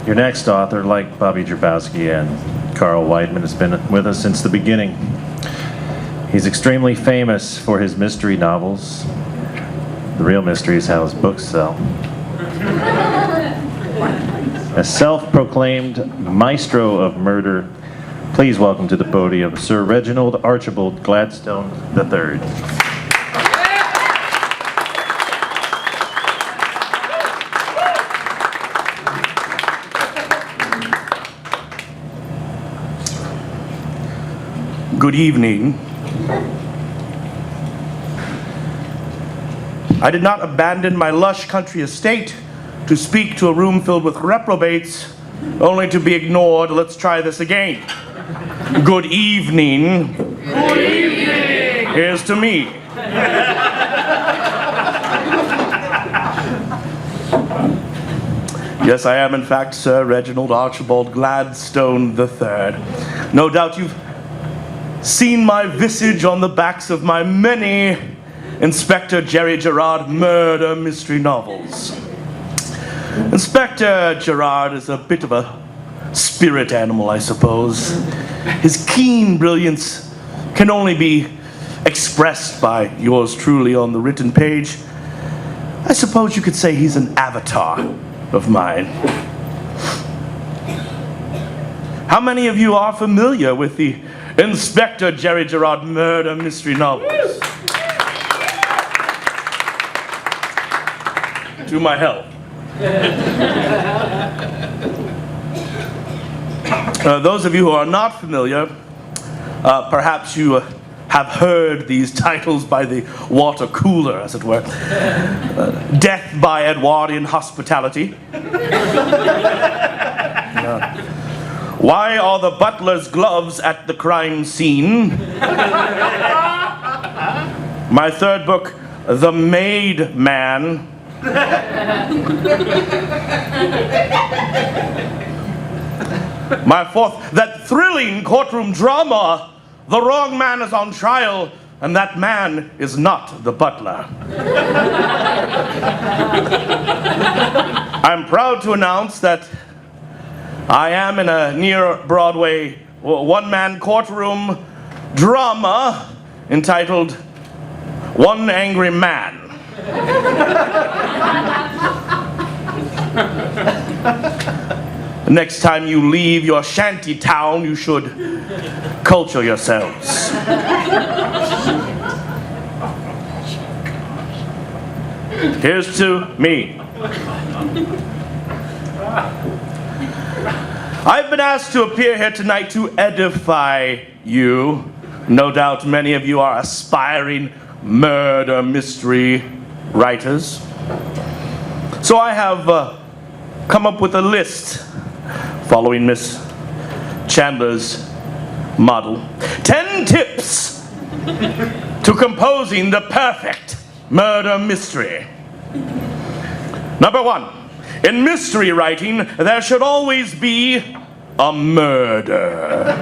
Your next author, like Bobby Jabowski and Carl Weidman, has been with us since the beginning. He's extremely famous for his mystery novels. The real mystery is how his books sell. A self-proclaimed maestro of murder, please welcome to the podium Sir Reginald Archibald Gladstone III. Good evening. I did not abandon my lush country estate to speak to a room filled with reprobates, only to be ignored. Let's try this again. Good evening. Good evening. Here's to me. Yes, I am in fact Sir Reginald Archibald Gladstone III. No doubt you've seen my visage on the backs of my many Inspector Jerry Gerard murder mystery novels. Inspector Gerard is a bit of a spirit animal, I suppose. His keen brilliance can only be expressed by yours truly on the written page. I suppose you could say he's an avatar of mine. How many of you are familiar with the Inspector Jerry Gerard murder mystery novels? To my help. Those of you who are not familiar, perhaps you have heard these titles by the water cooler, as it were. Death by Edwardian Hospitality. Why are the butler's gloves at the crime scene? My third book, The Maid Man. My fourth, that thrilling courtroom drama, The Wrong Man is on Trial, and that man is not the butler. I'm proud to announce that I am in a near-Broadway one-man courtroom drama entitled One Angry Man. Next time you leave your shanty town, you should culture yourselves. Here's to me. I've been asked to appear here tonight to edify you. No doubt many of you are aspiring murder mystery writers. So I have come up with a list following Miss Chandler's model. 10 tips to composing the perfect murder mystery. Number 1. In mystery writing, there should always be a murder.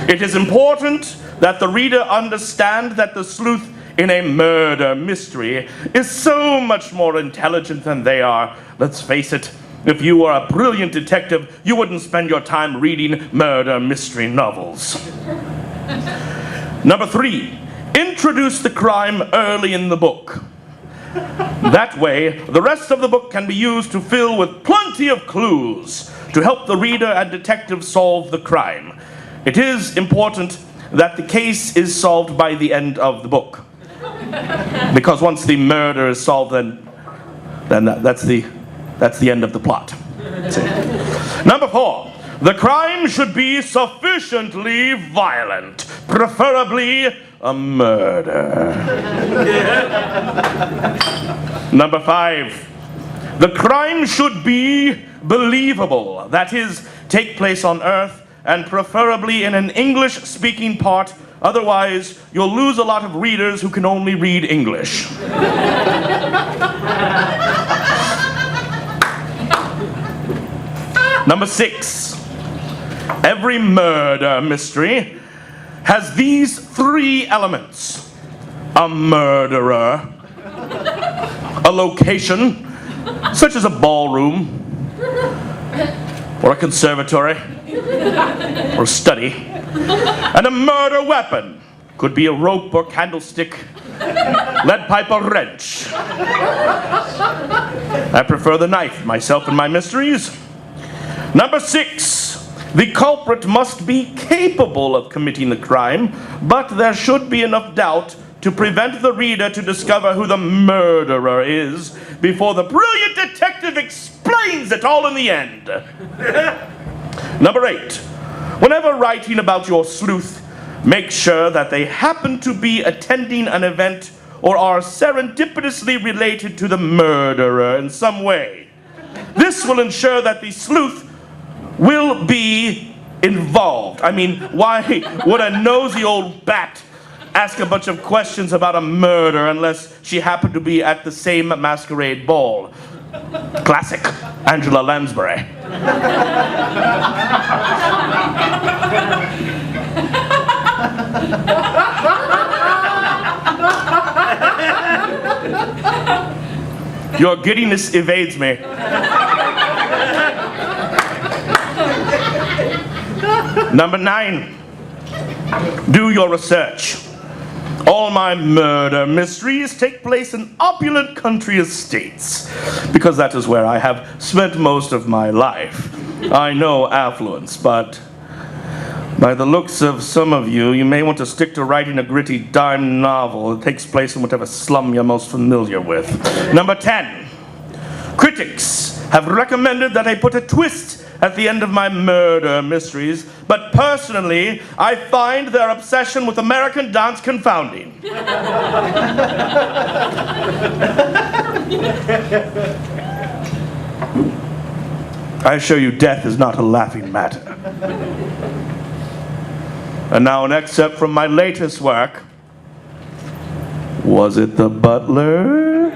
It is important that the reader understand that the sleuth in a murder mystery is so much more intelligent than they are. Let's face it, if you were a brilliant detective, you wouldn't spend your time reading murder mystery novels. Number 3, introduce the crime early in the book. That way, the rest of the book can be used to fill with plenty of clues to help the reader and detective solve the crime. It is important that the case is solved by the end of the book. Because once the murder is solved, then that's the end of the plot. Number 4, the crime should be sufficiently violent, preferably a murder. Number 5, the crime should be believable. That is, take place on Earth and preferably in an English-speaking part. Otherwise, you'll lose a lot of readers who can only read English. Number 6, every murder mystery has these 3 elements: a murderer, a location, such as a ballroom, or a conservatory, or a study. And a murder weapon could be a rope or candlestick, lead pipe or wrench. I prefer the knife, myself and my mysteries. Number 6, the culprit must be capable of committing the crime, but there should be enough doubt to prevent the reader to discover who the murderer is before the brilliant detective explains it all in the end. Number 8, whenever writing about your sleuth, make sure that they happen to be attending an event or are serendipitously related to the murderer in some way. This will ensure that the sleuth will be involved. I mean, why would a nosy old bat ask a bunch of questions about a murder unless she happened to be at the same masquerade ball? Classic Angela Lansbury. Your giddiness evades me. Number 9, do your research. All my murder mysteries take place in opulent country estates, because that is where I have spent most of my life. I know affluence, but by the looks of some of you, you may want to stick to writing a gritty dime novel that takes place in whatever slum you're most familiar with. Number 10, critics have recommended that I put a twist at the end of my murder mysteries, but personally, I find their obsession with American dance confounding. I assure you, death is not a laughing matter. And now an excerpt from my latest work. Was it the Butler?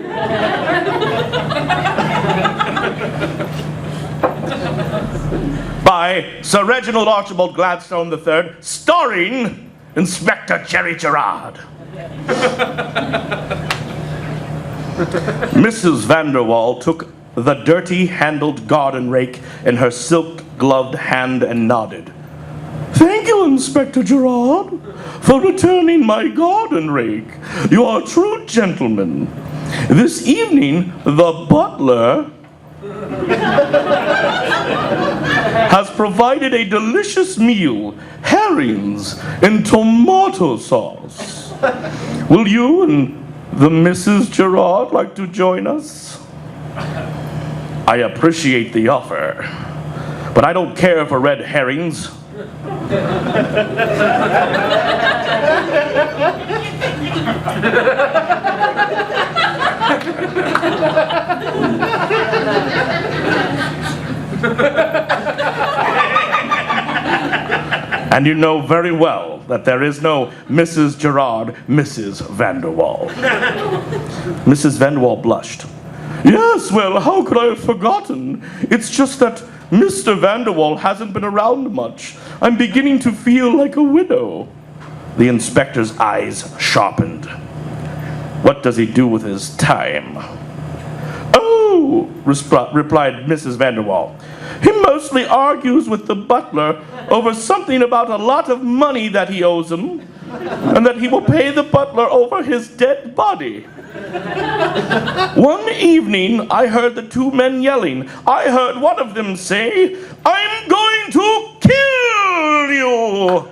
By Sir Reginald Archibald Gladstone III, starring Inspector Jerry Gerard. Mrs. Vanderwall took the dirty-handled garden rake in her silk-gloved hand and nodded. "Thank you, Inspector Gerard, for returning my garden rake. You are a true gentleman. This evening, the butler has provided a delicious meal, herrings in tomato sauce. Will you and the Mrs. Gerard like to join us? I appreciate the offer, but I don't care for red herrings." And you know very well that there is no Mrs. Gerard, Mrs. Vanderwall. Mrs. Vanderwall blushed. "Yes, well, how could I have forgotten? It's just that Mr. Vanderwall hasn't been around much. I'm beginning to feel like a widow." The inspector's eyes sharpened. "What does he do with his time?" "Oh," replied Mrs. Vanderwall, "he mostly argues with the butler over something about a lot of money that he owes him, and that he will pay the butler over his dead body. One evening, I heard the two men yelling. I heard one of them say, 'I'm going to kill you!'"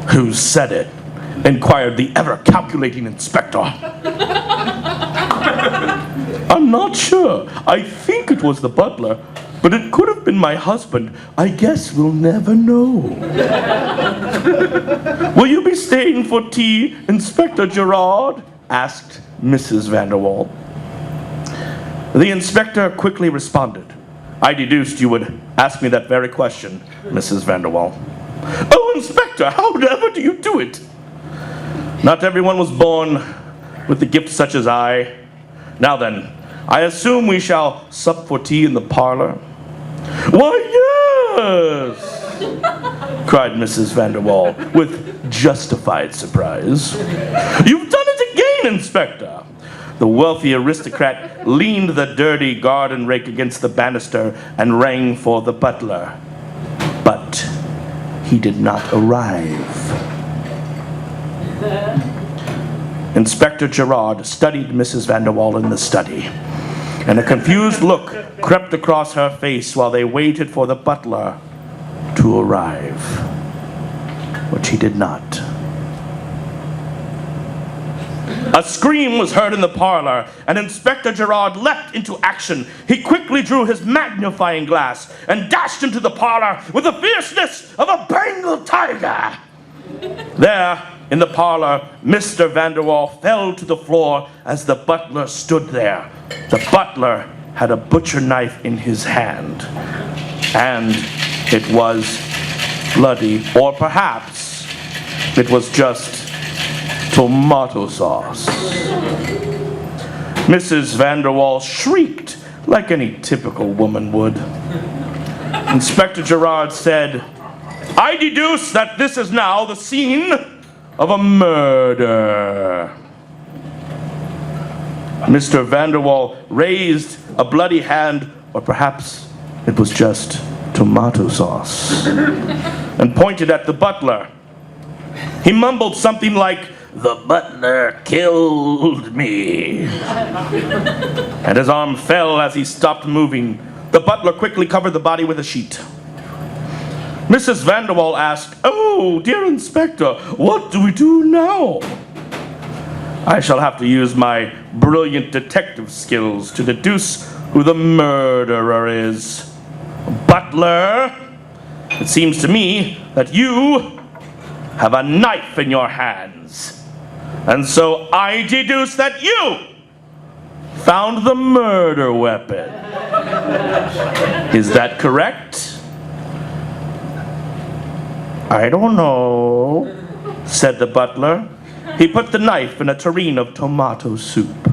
"Who said it?" inquired the ever-calculating inspector. "I'm not sure. I think it was the butler, but it could have been my husband. I guess we'll never know." "Will you be staying for tea, Inspector Gerard?" asked Mrs. Vanderwall. The inspector quickly responded. "I deduced you would ask me that very question, Mrs. Vanderwall." "Oh, Inspector, however do you do it?" "Not everyone was born with the gift such as I. Now then, I assume we shall sup for tea in the parlor?" "Why, yes!" cried Mrs. Vanderwall with justified surprise. "You've done it again, Inspector." The wealthy aristocrat leaned the dirty garden rake against the banister and rang for the butler. But he did not arrive. Inspector Gerard studied Mrs. van der Waal in the study, and a confused look crept across her face while they waited for the butler to arrive, which he did not. A scream was heard in the parlor, and Inspector Gerard leapt into action. He quickly drew his magnifying glass and dashed into the parlor with the fierceness of a Bengal tiger. There, in the parlor, Mr. van der Waal fell to the floor as the butler stood there. The butler had a butcher knife in his hand, and it was bloody, or perhaps it was just tomato sauce. Mrs. van der Waal shrieked like any typical woman would. Inspector Gerard said, "I deduce that this is now the scene of a murder." Mr. van der Waal raised a bloody hand, or perhaps it was just tomato sauce, and pointed at the butler. He mumbled something like, "The butler killed me." And his arm fell as he stopped moving. The butler quickly covered the body with a sheet. Mrs. van der Waal asked, "Oh, dear Inspector, what do we do now?" "I shall have to use my brilliant detective skills to deduce who the murderer is. Butler, it seems to me that you have a knife in your hands. And so I deduce that you found the murder weapon. Is that correct?" "I don't know," said the butler. He put the knife in a tureen of tomato soup.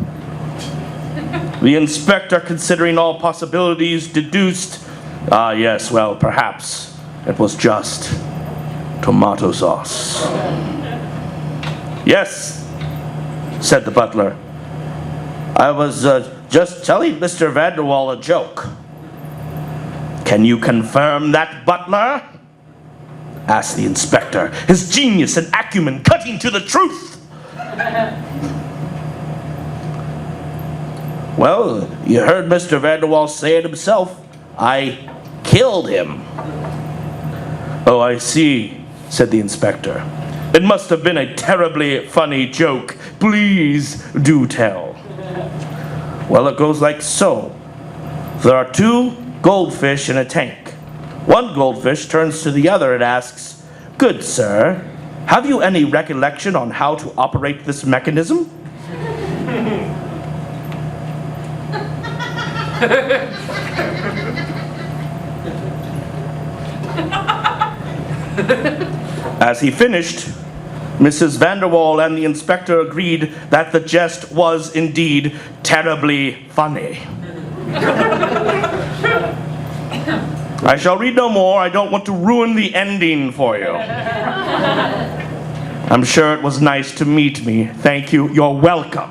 The inspector, considering all possibilities, deduced, yes, well, perhaps it was just tomato sauce. "Yes," said the butler. "I was just telling Mr. van der Waal a joke." "Can you confirm that, Butler?" asked the inspector, his genius and acumen cutting to the truth. "Well, you heard Mr. van der Waal say it himself. I killed him." "Oh, I see," said the inspector. "It must have been a terribly funny joke. Please do tell." "Well, it goes like so. There are two goldfish in a tank. One goldfish turns to the other and asks, 'Good sir, have you any recollection on how to operate this mechanism?' As he finished, Mrs. van der Waal and the inspector agreed that the jest was indeed terribly funny. I shall read no more. I don't want to ruin the ending for you. I'm sure it was nice to meet me. Thank you. You're welcome.